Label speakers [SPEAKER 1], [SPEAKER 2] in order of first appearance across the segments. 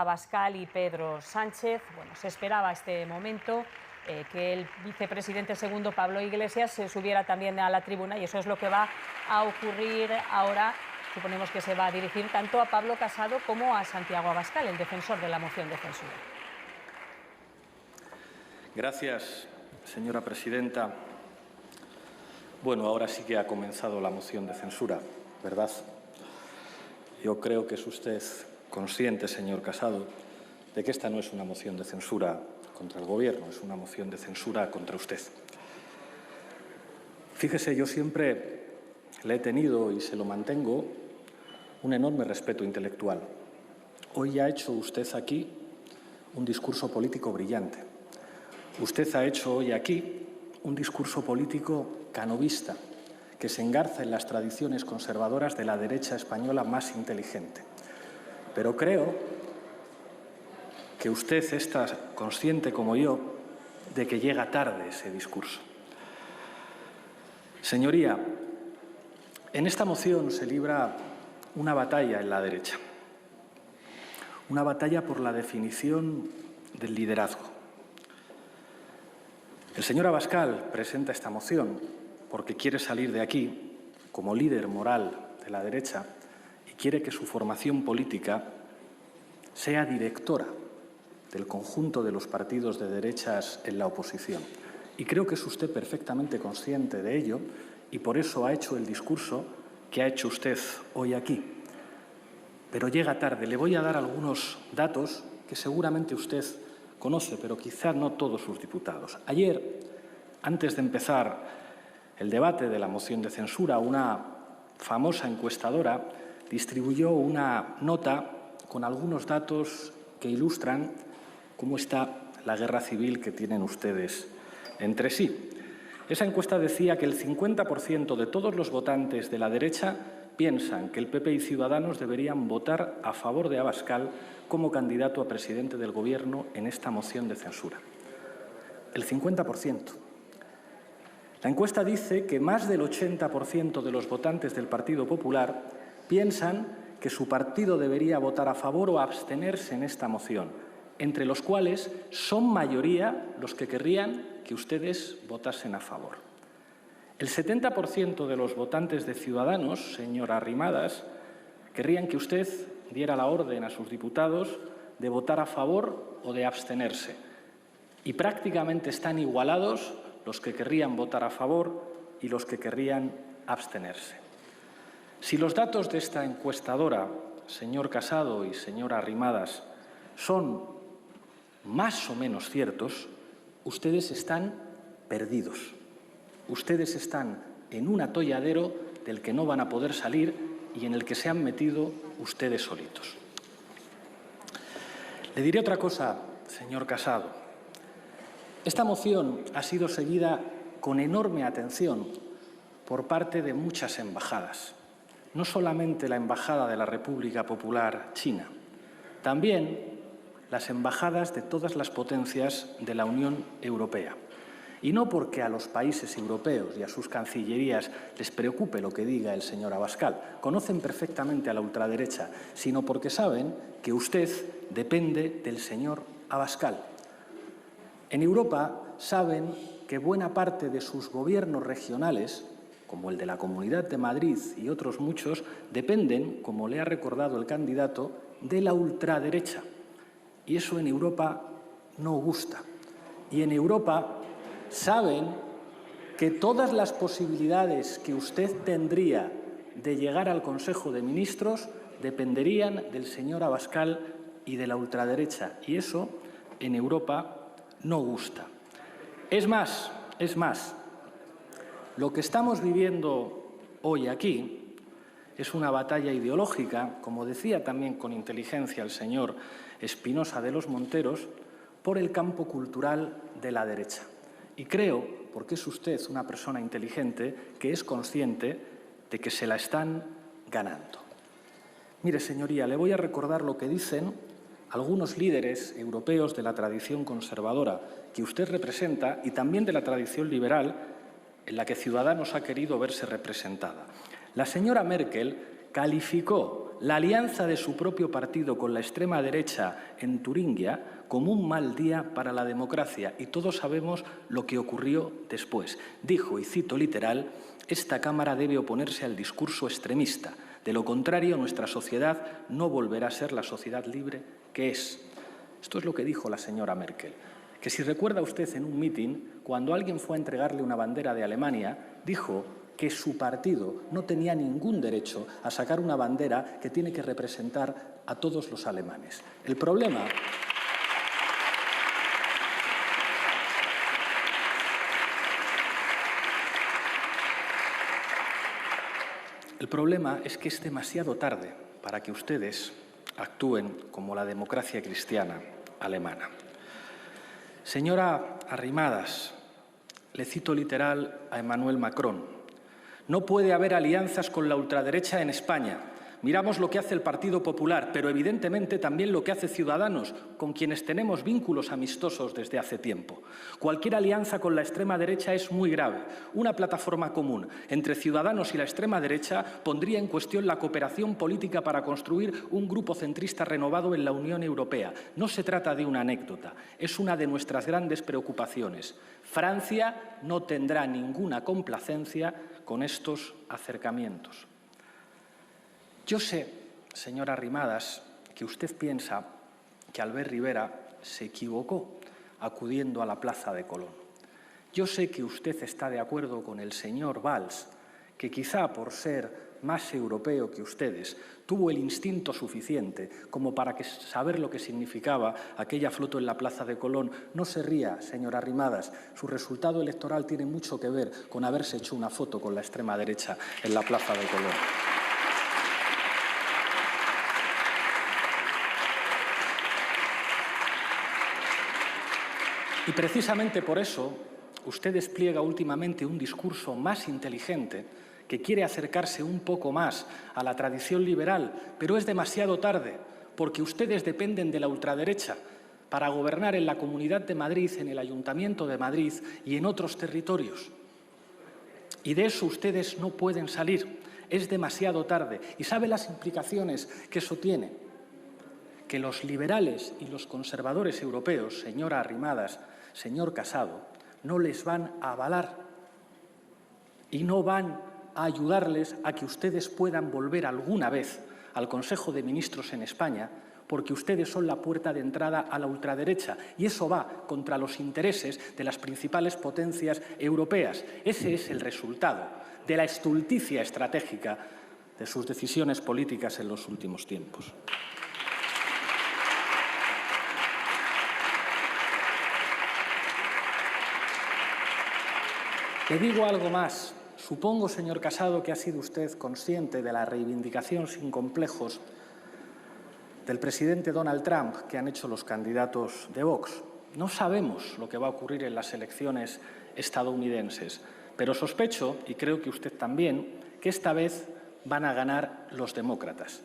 [SPEAKER 1] Abascal y Pedro Sánchez. Bueno, se esperaba este momento, que el vicepresidente segundo, Pablo Iglesias, se subiera también a la tribuna, y eso es lo que va a ocurrir ahora. Suponemos que se va a dirigir tanto a Pablo Casado como a Santiago Abascal, el defensor de la moción de censura.
[SPEAKER 2] Gracias, señora presidenta. Bueno, ahora sí que ha comenzado la moción de censura, ¿verdad? Yo creo que es usted consciente, señor Casado, de que esta no es una moción de censura contra el Gobierno, es una moción de censura contra usted. Fíjese, yo siempre le he tenido y se lo mantengo un enorme respeto intelectual. Hoy ha hecho usted aquí un discurso político brillante. Usted ha hecho hoy aquí un discurso político canovista que se engarza en las tradiciones conservadoras de la derecha española más inteligente. Pero creo que usted está consciente, como yo, de que llega tarde ese discurso. Señoría, en esta moción se libra una batalla en la derecha, una batalla por la definición del liderazgo. El señor Abascal presenta esta moción porque quiere salir de aquí como líder moral de la derecha y quiere que su formación política sea directora del conjunto de los partidos de derechas en la oposición. Y creo que es usted perfectamente consciente de ello y por eso ha hecho el discurso que ha hecho usted hoy aquí. Pero llega tarde. Le voy a dar algunos datos que seguramente usted conoce, pero quizá no todos sus diputados. Ayer, antes de empezar el debate de la moción de censura, una famosa encuestadora distribuyó una nota con algunos datos que ilustran cómo está la guerra civil que tienen ustedes entre sí. Esa encuesta decía que el 50% de todos los votantes de la derecha piensan que el PP y Ciudadanos deberían votar a favor de Abascal como candidato a presidente del Gobierno en esta moción de censura. El 50%. La encuesta dice que más del 80% de los votantes del Partido Popular piensan que su partido debería votar a favor o abstenerse en esta moción, entre los cuales son mayoría los que querrían que ustedes votasen a favor. El 70% de los votantes de Ciudadanos, señora Arrimadas, querrían que usted diera la orden a sus diputados de votar a favor o de abstenerse. Y prácticamente están igualados los que querrían votar a favor y los que querrían abstenerse. Si los datos de esta encuestadora, señor Casado y señora Arrimadas, son más o menos ciertos, ustedes están perdidos. Ustedes están en un atolladero del que no van a poder salir y en el que se han metido ustedes solitos. Le diré otra cosa, señor Casado. Esta moción ha sido seguida con enorme atención por parte de muchas embajadas. No solamente la Embajada de la República Popular China, también las embajadas de todas las potencias de la Unión Europea. Y no porque a los países europeos y a sus cancillerías les preocupe lo que diga el señor Abascal, conocen perfectamente a la ultraderecha, sino porque saben que usted depende del señor Abascal. En Europa saben que buena parte de sus gobiernos regionales, como el de la Comunidad de Madrid y otros muchos, dependen, como le ha recordado el candidato, de la ultraderecha. Y eso en Europa no gusta. Y en Europa saben que todas las posibilidades que usted tendría de llegar al Consejo de Ministros dependerían del señor Abascal y de la ultraderecha. Y eso en Europa no gusta. Es más, lo que estamos viviendo hoy aquí es una batalla ideológica, como decía también con inteligencia el señor Espinosa de los Monteros, por el campo cultural de la derecha. Y creo, porque es usted una persona inteligente, que es consciente de que se la están ganando. Mire, señoría, le voy a recordar lo que dicen algunos líderes europeos de la tradición conservadora que usted representa y también de la tradición liberal en la que Ciudadanos ha querido verse representada. La señora Merkel calificó la alianza de su propio partido con la extrema derecha en Turingia como un mal día para la democracia, y todos sabemos lo que ocurrió después. Dijo, y cito literal, «Esta Cámara debe oponerse al discurso extremista. De lo contrario, nuestra sociedad no volverá a ser la sociedad libre que es». Esto es lo que dijo la señora Merkel. Que si recuerda usted en un mitin, cuando alguien fue a entregarle una bandera de Alemania, dijo que su partido no tenía ningún derecho a sacar una bandera que tiene que representar a todos los alemanes. El problema es que es demasiado tarde para que ustedes actúen como la democracia cristiana alemana. Señora Arrimadas, le cito literal a Emmanuel Macron. No puede haber alianzas con la ultraderecha en España. Miramos lo que hace el Partido Popular, pero evidentemente también lo que hace Ciudadanos, con quienes tenemos vínculos amistosos desde hace tiempo. Cualquier alianza con la extrema derecha es muy grave. Una plataforma común entre Ciudadanos y la extrema derecha pondría en cuestión la cooperación política para construir un grupo centrista renovado en la Unión Europea. No se trata de una anécdota, es una de nuestras grandes preocupaciones. Francia no tendrá ninguna complacencia con estos acercamientos. Yo sé, señora Arrimadas, que usted piensa que Albert Rivera se equivocó acudiendo a la Plaza de Colón. Yo sé que usted está de acuerdo con el señor Valls, que quizá por ser más europeo que ustedes, tuvo el instinto suficiente como para saber lo que significaba aquella foto en la Plaza de Colón. No se ría, señora Arrimadas, su resultado electoral tiene mucho que ver con haberse hecho una foto con la extrema derecha en la Plaza de Colón. Y precisamente por eso usted despliega últimamente un discurso más inteligente que quiere acercarse un poco más a la tradición liberal, pero es demasiado tarde, porque ustedes dependen de la ultraderecha para gobernar en la Comunidad de Madrid, en el Ayuntamiento de Madrid y en otros territorios. Y de eso ustedes no pueden salir, es demasiado tarde. ¿Y sabe las implicaciones que eso tiene? Que los liberales y los conservadores europeos, señora Arrimadas, señor Casado, no les van a avalar y no van a ayudarles a que ustedes puedan volver alguna vez al Consejo de Ministros en España, porque ustedes son la puerta de entrada a la ultraderecha y eso va contra los intereses de las principales potencias europeas. Ese es el resultado de la estulticia estratégica de sus decisiones políticas en los últimos tiempos. Le digo algo más. Supongo, señor Casado, que ha sido usted consciente de la reivindicación sin complejos del presidente Donald Trump que han hecho los candidatos de Vox. No sabemos lo que va a ocurrir en las elecciones estadounidenses, pero sospecho, y creo que usted también, que esta vez van a ganar los demócratas.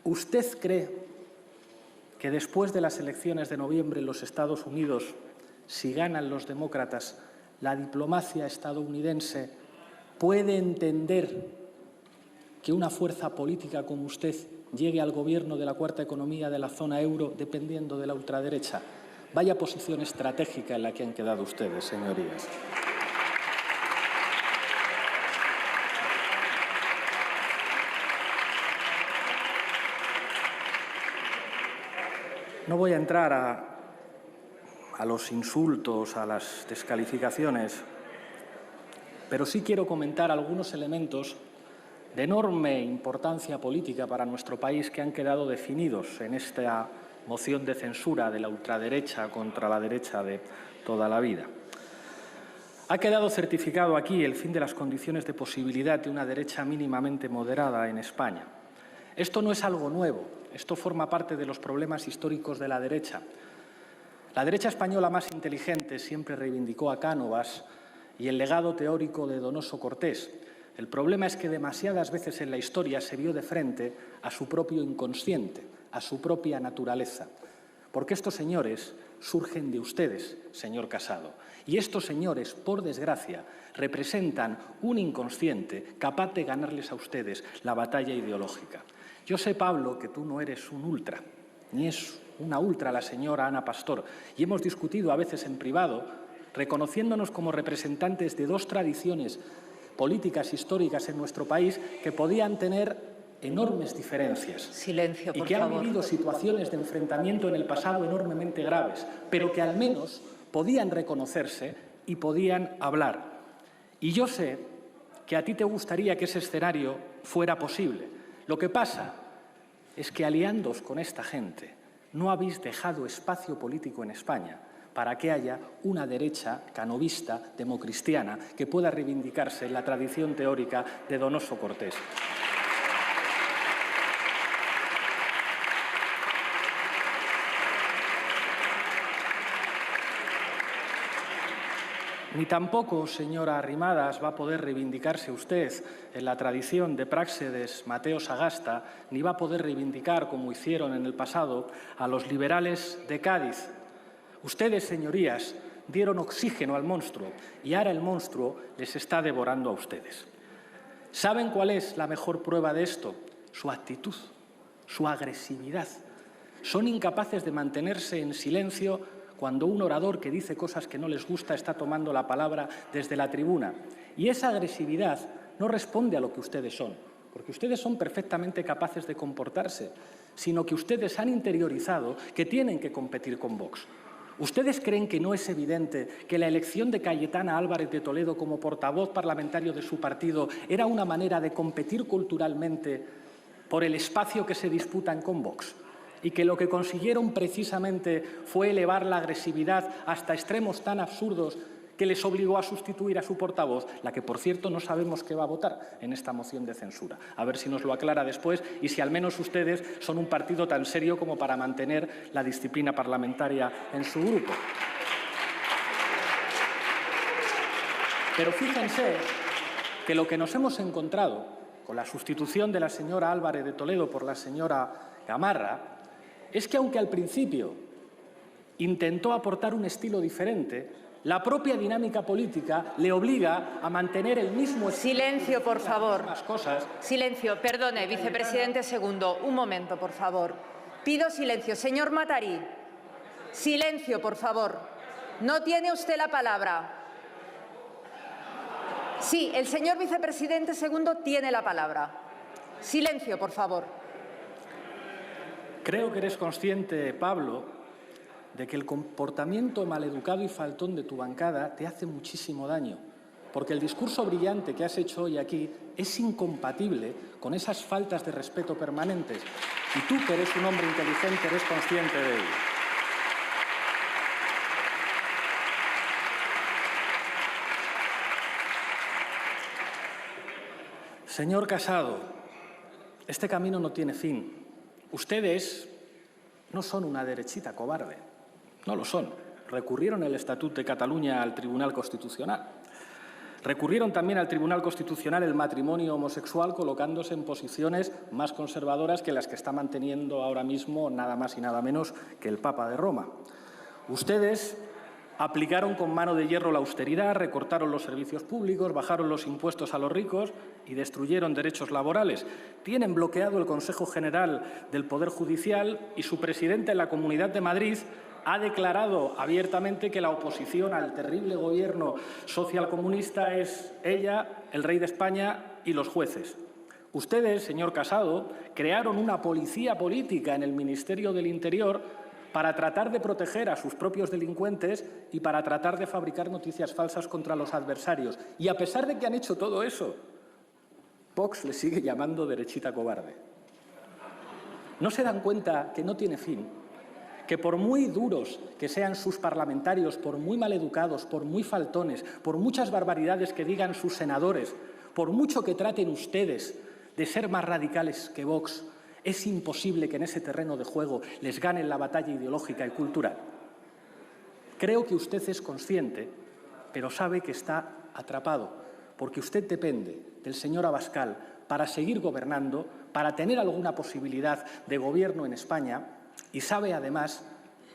[SPEAKER 2] ¿Usted cree que después de las elecciones de noviembre en los Estados Unidos, si ganan los demócratas, la diplomacia estadounidense puede entender que una fuerza política como usted llegue al gobierno de la cuarta economía de la zona euro dependiendo de la ultraderecha? Vaya posición estratégica en la que han quedado ustedes, señorías. No voy a entrar a los insultos, a las descalificaciones, pero sí quiero comentar algunos elementos de enorme importancia política para nuestro país que han quedado definidos en esta moción de censura de la ultraderecha contra la derecha de toda la vida. Ha quedado certificado aquí el fin de las condiciones de posibilidad de una derecha mínimamente moderada en España. Esto no es algo nuevo, esto forma parte de los problemas históricos de la derecha. La derecha española más inteligente siempre reivindicó a Cánovas y el legado teórico de Donoso Cortés. El problema es que demasiadas veces en la historia se vio de frente a su propio inconsciente, a su propia naturaleza. Porque estos señores surgen de ustedes, señor Casado. Y estos señores, por desgracia, representan un inconsciente capaz de ganarles a ustedes la batalla ideológica. Yo sé, Pablo, que tú no eres un ultra, ni es una ultra la señora Ana Pastor, y hemos discutido a veces en privado, reconociéndonos como representantes de dos tradiciones políticas históricas en nuestro país que podían tener enormes diferencias.
[SPEAKER 3] Silencio, por
[SPEAKER 2] y que han
[SPEAKER 3] favor.
[SPEAKER 2] vivido situaciones de enfrentamiento en el pasado enormemente graves, pero que al menos podían reconocerse y podían hablar. Y yo sé que a ti te gustaría que ese escenario fuera posible. Lo que pasa es que aliándoos con esta gente no habéis dejado espacio político en España para que haya una derecha canovista, democristiana, que pueda reivindicarse en la tradición teórica de Donoso Cortés. Ni tampoco, señora Arrimadas, va a poder reivindicarse usted en la tradición de Práxedes Mateo Sagasta, ni va a poder reivindicar, como hicieron en el pasado, a los liberales de Cádiz. Ustedes, señorías, dieron oxígeno al monstruo y ahora el monstruo les está devorando a ustedes. ¿Saben cuál es la mejor prueba de esto? Su actitud, su agresividad. Son incapaces de mantenerse en silencio cuando un orador que dice cosas que no les gusta está tomando la palabra desde la tribuna. Y esa agresividad no responde a lo que ustedes son, porque ustedes son perfectamente capaces de comportarse, sino que ustedes han interiorizado que tienen que competir con Vox. ¿Ustedes creen que no es evidente que la elección de Cayetana Álvarez de Toledo como portavoz parlamentario de su partido era una manera de competir culturalmente por el espacio que se disputan con Vox? Y que lo que consiguieron precisamente fue elevar la agresividad hasta extremos tan absurdos que les obligó a sustituir a su portavoz, la que, por cierto, no sabemos qué va a votar en esta moción de censura. A ver si nos lo aclara después y si al menos ustedes son un partido tan serio como para mantener la disciplina parlamentaria en su grupo. Pero fíjense que lo que nos hemos encontrado con la sustitución de la señora Álvarez de Toledo por la señora Gamarra es que, aunque al principio intentó aportar un estilo diferente, la propia dinámica política le obliga a mantener el mismo estilo.
[SPEAKER 3] Silencio, por favor.
[SPEAKER 2] Cosas.
[SPEAKER 3] Silencio, perdone, vicepresidente segundo. Un momento, por favor. Pido silencio. Señor Matarí, silencio, por favor. No tiene usted la palabra. Sí, el señor vicepresidente segundo tiene la palabra. Silencio, por favor.
[SPEAKER 2] Creo que eres consciente, Pablo, de que el comportamiento maleducado y faltón de tu bancada te hace muchísimo daño, porque el discurso brillante que has hecho hoy aquí es incompatible con esas faltas de respeto permanentes. Y tú, que eres un hombre inteligente, eres consciente de ello. Señor Casado, este camino no tiene fin. Ustedes no son una derechita cobarde, no lo son. Recurrieron el Estatut de Cataluña al Tribunal Constitucional. Recurrieron también al Tribunal Constitucional el matrimonio homosexual, colocándose en posiciones más conservadoras que las que está manteniendo ahora mismo nada más y nada menos que el Papa de Roma. Ustedes aplicaron con mano de hierro la austeridad, recortaron los servicios públicos, bajaron los impuestos a los ricos y destruyeron derechos laborales. Tienen bloqueado el Consejo General del Poder Judicial y su presidente en la Comunidad de Madrid ha declarado abiertamente que la oposición al terrible gobierno socialcomunista es ella, el rey de España y los jueces. Ustedes, señor Casado, crearon una policía política en el Ministerio del Interior para tratar de proteger a sus propios delincuentes y para tratar de fabricar noticias falsas contra los adversarios. Y a pesar de que han hecho todo eso, Vox le sigue llamando derechita cobarde. ¿No se dan cuenta que no tiene fin? Que por muy duros que sean sus parlamentarios, por muy maleducados, por muy faltones, por muchas barbaridades que digan sus senadores, por mucho que traten ustedes de ser más radicales que Vox, es imposible que en ese terreno de juego les ganen la batalla ideológica y cultural. Creo que usted es consciente, pero sabe que está atrapado, porque usted depende del señor Abascal para seguir gobernando, para tener alguna posibilidad de gobierno en España, y sabe además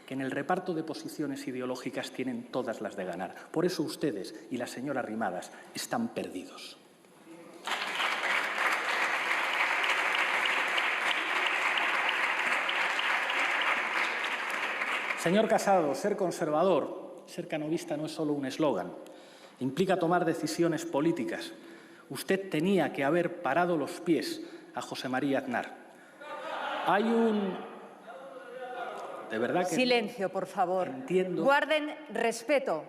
[SPEAKER 2] que en el reparto de posiciones ideológicas tienen todas las de ganar. Por eso ustedes y la señora Arrimadas están perdidos. Señor Casado, ser conservador, ser canovista no es solo un eslogan. Implica tomar decisiones políticas. Usted tenía que haber parado los pies a José María Aznar. Hay un... De verdad que...
[SPEAKER 3] Silencio, por favor.
[SPEAKER 2] Entiendo.
[SPEAKER 3] Guarden respeto.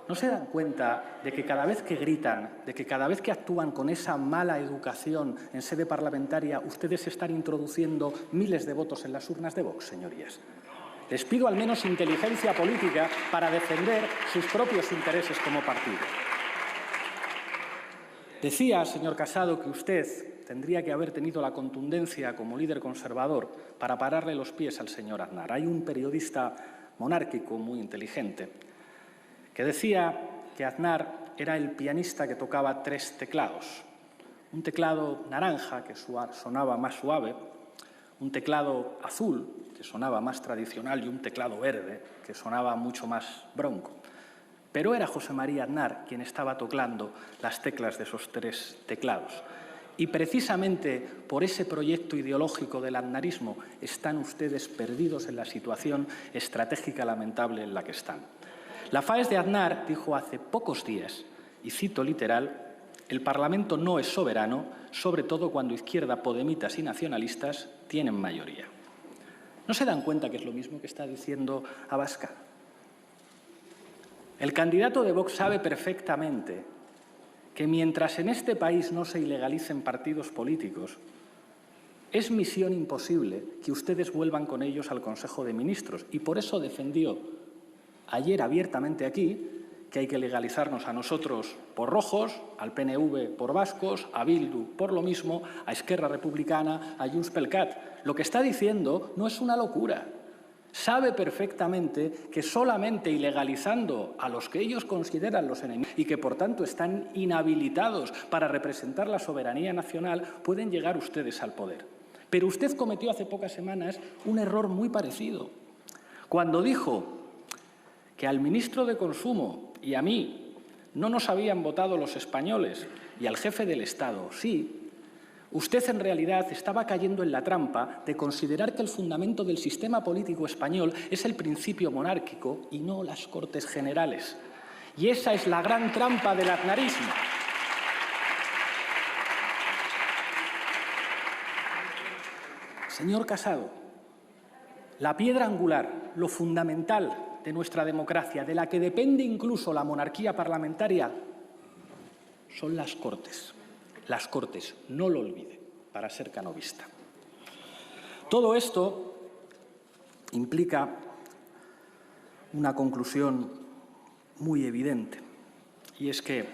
[SPEAKER 2] ¿No se dan cuenta de que cada vez que gritan, de que cada vez que actúan con esa mala educación en sede parlamentaria, ustedes están introduciendo miles de votos en las urnas de Vox, señorías? Les pido al menos inteligencia política para defender sus propios intereses como partido. Decía, señor Casado, que usted tendría que haber tenido la contundencia como líder conservador para pararle los pies al señor Aznar. Hay un periodista monárquico muy inteligente que decía que Aznar era el pianista que tocaba 3 teclados. Un teclado naranja, que sonaba más suave, un teclado azul, que sonaba más tradicional, y un teclado verde, que sonaba mucho más bronco. Pero era José María Aznar quien estaba tocando las teclas de esos 3 teclados. Y precisamente por ese proyecto ideológico del aznarismo están ustedes perdidos en la situación estratégica lamentable en la que están. La FAES de Aznar dijo hace pocos días, y cito literal, el Parlamento no es soberano, sobre todo cuando izquierda, podemitas y nacionalistas tienen mayoría. ¿No se dan cuenta que es lo mismo que está diciendo Abascal? El candidato de Vox sabe perfectamente que mientras en este país no se ilegalicen partidos políticos, es misión imposible que ustedes vuelvan con ellos al Consejo de Ministros. Y por eso defendió ayer abiertamente aquí que hay que legalizarnos a nosotros por rojos, al PNV por vascos, a Bildu por lo mismo, a Esquerra Republicana, a Junts pel Cat. Lo que está diciendo no es una locura. Sabe perfectamente que solamente ilegalizando a los que ellos consideran los enemigos y que, por tanto, están inhabilitados para representar la soberanía nacional, pueden llegar ustedes al poder. Pero usted cometió hace pocas semanas un error muy parecido. Cuando dijo que al ministro de Consumo y a mí no nos habían votado los españoles y al jefe del Estado sí, usted en realidad estaba cayendo en la trampa de considerar que el fundamento del sistema político español es el principio monárquico y no las Cortes Generales. Y esa es la gran trampa del aznarismo. Señor Casado, la piedra angular, lo fundamental de nuestra democracia, de la que depende incluso la monarquía parlamentaria, son las Cortes. Las Cortes, no lo olvide, para ser canovista. Todo esto implica una conclusión muy evidente, y es que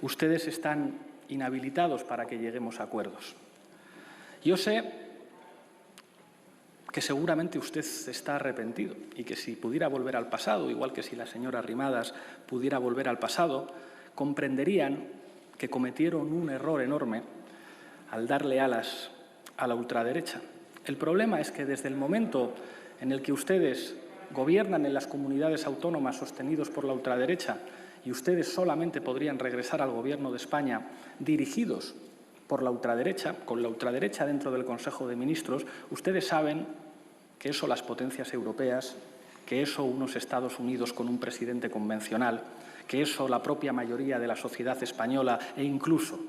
[SPEAKER 2] ustedes están inhabilitados para que lleguemos a acuerdos. Yo sé que seguramente usted está arrepentido y que si pudiera volver al pasado, igual que si la señora Arrimadas pudiera volver al pasado, comprenderían que cometieron un error enorme al darle alas a la ultraderecha. El problema es que desde el momento en el que ustedes gobiernan en las comunidades autónomas sostenidos por la ultraderecha y ustedes solamente podrían regresar al Gobierno de España dirigidos por la ultraderecha, con la ultraderecha dentro del Consejo de Ministros, ustedes saben que eso las potencias europeas, que eso unos Estados Unidos con un presidente convencional, que eso la propia mayoría de la sociedad española e incluso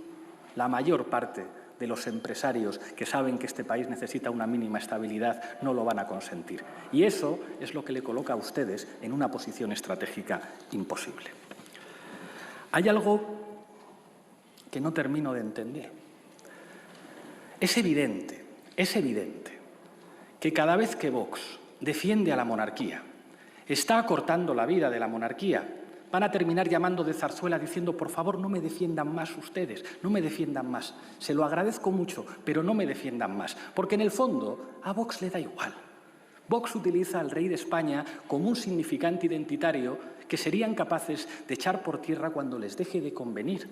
[SPEAKER 2] la mayor parte de los empresarios que saben que este país necesita una mínima estabilidad no lo van a consentir. Y eso es lo que le coloca a ustedes en una posición estratégica imposible. Hay algo que no termino de entender. Es evidente que cada vez que Vox defiende a la monarquía, está acortando la vida de la monarquía, van a terminar llamando de zarzuela diciendo, por favor, no me defiendan más ustedes, no me defiendan más. Se lo agradezco mucho, pero no me defiendan más. Porque en el fondo a Vox le da igual. Vox utiliza al rey de España como un significante identitario que serían capaces de echar por tierra cuando les deje de convenir.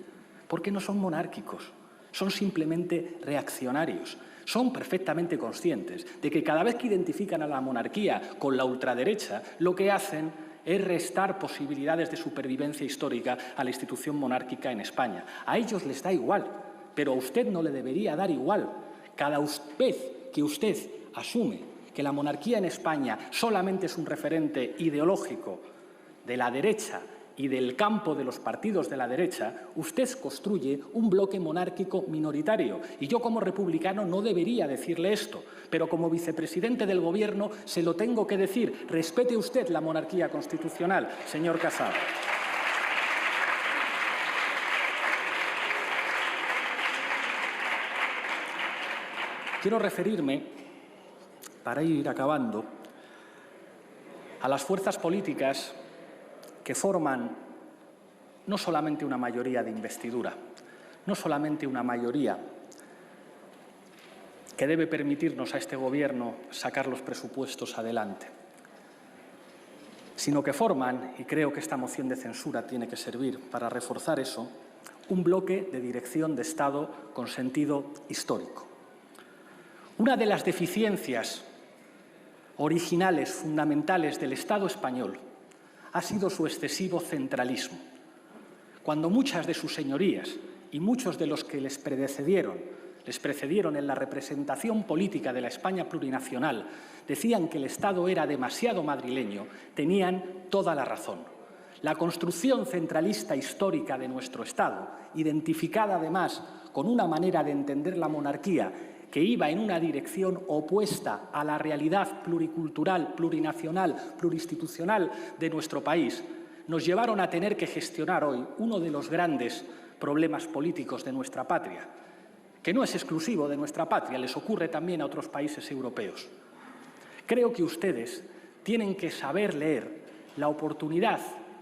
[SPEAKER 2] Porque no son monárquicos, son simplemente reaccionarios. Son perfectamente conscientes de que cada vez que identifican a la monarquía con la ultraderecha, lo que hacen es restar posibilidades de supervivencia histórica a la institución monárquica en España. A ellos les da igual, pero a usted no le debería dar igual. Cada vez que usted asume que la monarquía en España solamente es un referente ideológico de la derecha y del campo de los partidos de la derecha, usted construye un bloque monárquico minoritario. Y yo, como republicano, no debería decirle esto, pero como vicepresidente del Gobierno se lo tengo que decir. Respete usted la monarquía constitucional, señor Casado. Quiero referirme, para ir acabando, a las fuerzas políticas que forman no solamente una mayoría de investidura, no solamente una mayoría que debe permitirnos a este Gobierno sacar los presupuestos adelante, sino que forman, y creo que esta moción de censura tiene que servir para reforzar eso, un bloque de dirección de Estado con sentido histórico. Una de las deficiencias originales, fundamentales del Estado español ha sido su excesivo centralismo. Cuando muchas de sus señorías y muchos de los que les precedieron en la representación política de la España plurinacional, decían que el Estado era demasiado madrileño, tenían toda la razón. La construcción centralista histórica de nuestro Estado, identificada además con una manera de entender la monarquía que iba en una dirección opuesta a la realidad pluricultural, plurinacional, plurinstitucional de nuestro país, nos llevaron a tener que gestionar hoy uno de los grandes problemas políticos de nuestra patria, que no es exclusivo de nuestra patria, les ocurre también a otros países europeos. Creo que ustedes tienen que saber leer la oportunidad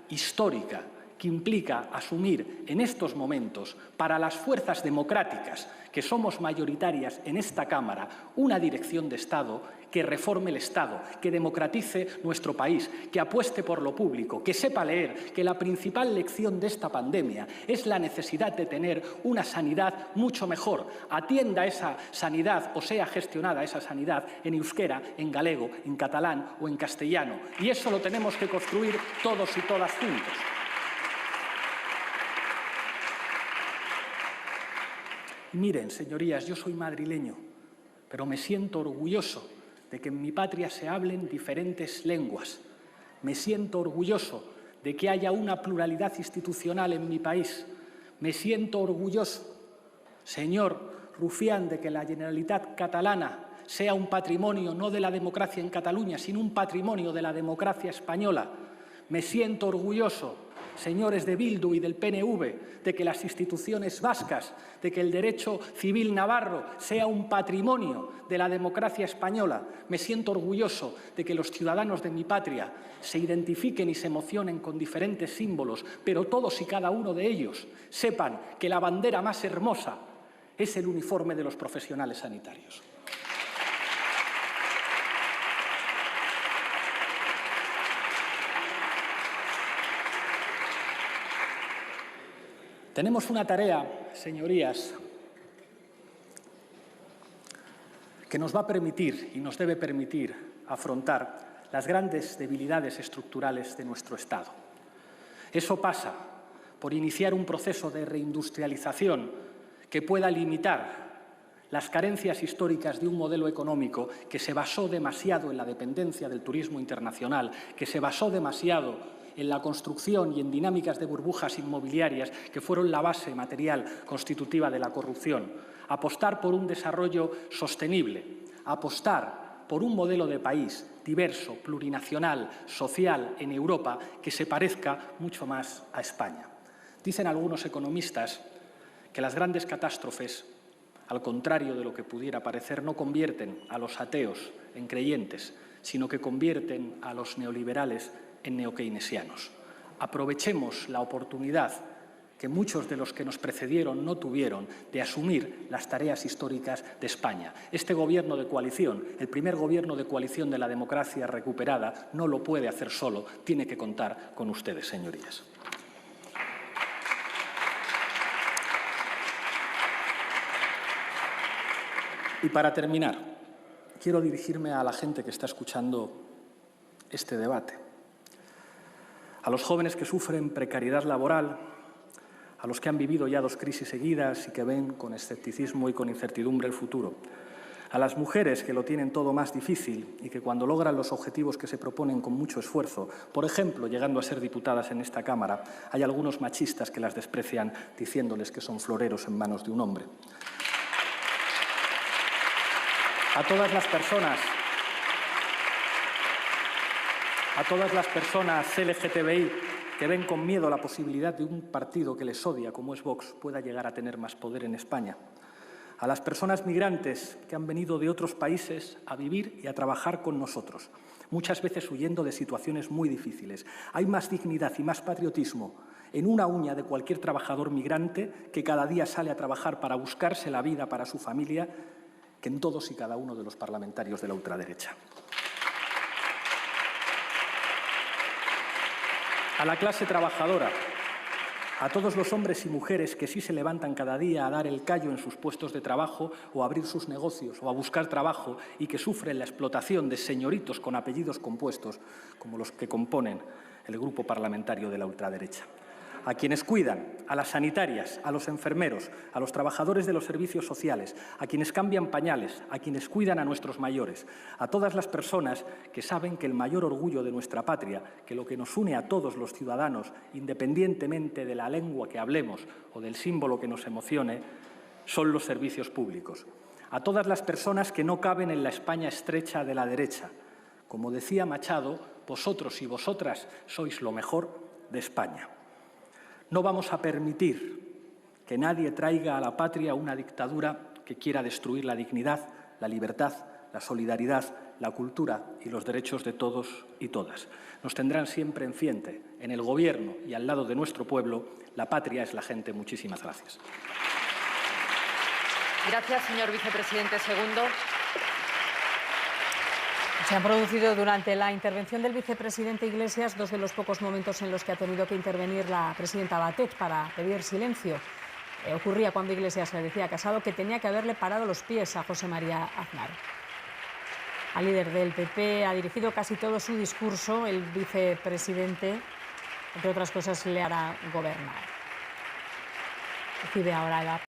[SPEAKER 2] histórica que implica asumir en estos momentos, para las fuerzas democráticas que somos mayoritarias en esta Cámara, una dirección de Estado que reforme el Estado, que democratice nuestro país, que apueste por lo público, que sepa leer que la principal lección de esta pandemia es la necesidad de tener una sanidad mucho mejor. Atienda esa sanidad o sea gestionada esa sanidad en euskera, en galego, en catalán o en castellano. Y eso lo tenemos que construir todos y todas juntos. Miren, señorías, yo soy madrileño, pero me siento orgulloso de que en mi patria se hablen diferentes lenguas. Me siento orgulloso de que haya una pluralidad institucional en mi país. Me siento orgulloso, señor Rufián, de que la Generalitat catalana sea un patrimonio no de la democracia en Cataluña, sino un patrimonio de la democracia española. Me siento orgulloso, señores de Bildu y del PNV, de que las instituciones vascas, de que el derecho civil navarro sea un patrimonio de la democracia española. Me siento orgulloso de que los ciudadanos de mi patria se identifiquen y se emocionen con diferentes símbolos, pero todos y cada uno de ellos sepan que la bandera más hermosa es el uniforme de los profesionales sanitarios. Tenemos una tarea, señorías, que nos va a permitir y nos debe permitir afrontar las grandes debilidades estructurales de nuestro Estado. Eso pasa por iniciar un proceso de reindustrialización que pueda limitar las carencias históricas de un modelo económico que se basó demasiado en la dependencia del turismo internacional, que se basó demasiado en la construcción y en dinámicas de burbujas inmobiliarias que fueron la base material constitutiva de la corrupción. Apostar por un desarrollo sostenible, apostar por un modelo de país diverso, plurinacional, social en Europa que se parezca mucho más a España. Dicen algunos economistas que las grandes catástrofes, al contrario de lo que pudiera parecer, no convierten a los ateos en creyentes, sino que convierten a los neoliberales en neokeynesianos. Aprovechemos la oportunidad que muchos de los que nos precedieron no tuvieron de asumir las tareas históricas de España. Este Gobierno de coalición, el primer Gobierno de coalición de la democracia recuperada, no lo puede hacer solo, tiene que contar con ustedes, señorías. Y para terminar, quiero dirigirme a la gente que está escuchando este debate. A los jóvenes que sufren precariedad laboral, a los que han vivido ya 2 crisis seguidas y que ven con escepticismo y con incertidumbre el futuro, A las mujeres que lo tienen todo más difícil y que cuando logran los objetivos que se proponen con mucho esfuerzo, por ejemplo, llegando a ser diputadas en esta Cámara, hay algunos machistas que las desprecian diciéndoles que son floreros en manos de un hombre. A todas las personas LGTBI que ven con miedo la posibilidad de un partido que les odia, como es Vox, pueda llegar a tener más poder en España. A las personas migrantes que han venido de otros países a vivir y a trabajar con nosotros, muchas veces huyendo de situaciones muy difíciles. Hay más dignidad y más patriotismo en una uña de cualquier trabajador migrante que cada día sale a trabajar para buscarse la vida para su familia que en todos y cada uno de los parlamentarios de la ultraderecha. A la clase trabajadora, a todos los hombres y mujeres que sí se levantan cada día a dar el callo en sus puestos de trabajo o a abrir sus negocios o a buscar trabajo y que sufren la explotación de señoritos con apellidos compuestos, como los que componen el grupo parlamentario de la ultraderecha. A quienes cuidan, a las sanitarias, a los enfermeros, a los trabajadores de los servicios sociales, a quienes cambian pañales, a quienes cuidan a nuestros mayores, a todas las personas que saben que el mayor orgullo de nuestra patria, que lo que nos une a todos los ciudadanos, independientemente de la lengua que hablemos o del símbolo que nos emocione, son los servicios públicos. A todas las personas que no caben en la España estrecha de la derecha. Como decía Machado, vosotros y vosotras sois lo mejor de España. No vamos a permitir que nadie traiga a la patria una dictadura que quiera destruir la dignidad, la libertad, la solidaridad, la cultura y los derechos de todos y todas. Nos tendrán siempre en frente, en el Gobierno y al lado de nuestro pueblo. La patria es la gente. Muchísimas gracias.
[SPEAKER 3] Gracias, señor vicepresidente segundo.
[SPEAKER 1] Se han producido durante la intervención del vicepresidente Iglesias dos de los pocos momentos en los que ha tenido que intervenir la presidenta Batet para pedir silencio. Ocurría cuando Iglesias le decía a Casado que tenía que haberle parado los pies a José María Aznar. Al líder del PP ha dirigido casi todo su discurso. El vicepresidente, entre otras cosas, le hará gobernar. Recibe ahora la